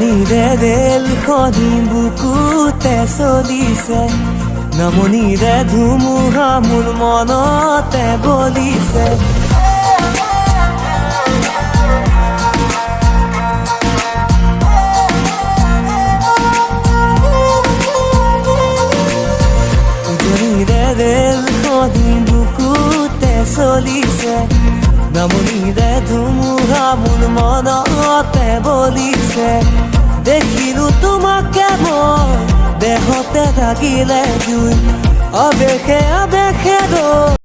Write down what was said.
উজনিৰে ৰেলখনি বুকুতে চলিছে, নামনিৰে ধুমুহা মোৰ মনতে বলিছে। উজনিৰে ৰেলখনি বুকুতে চলিছে, নামনিৰে ধুমুহা মোৰ মনতে বলিছে। দেখিলো তোমাকে মই, দেহতে থাকিলে জুই, আবেশে আবেশে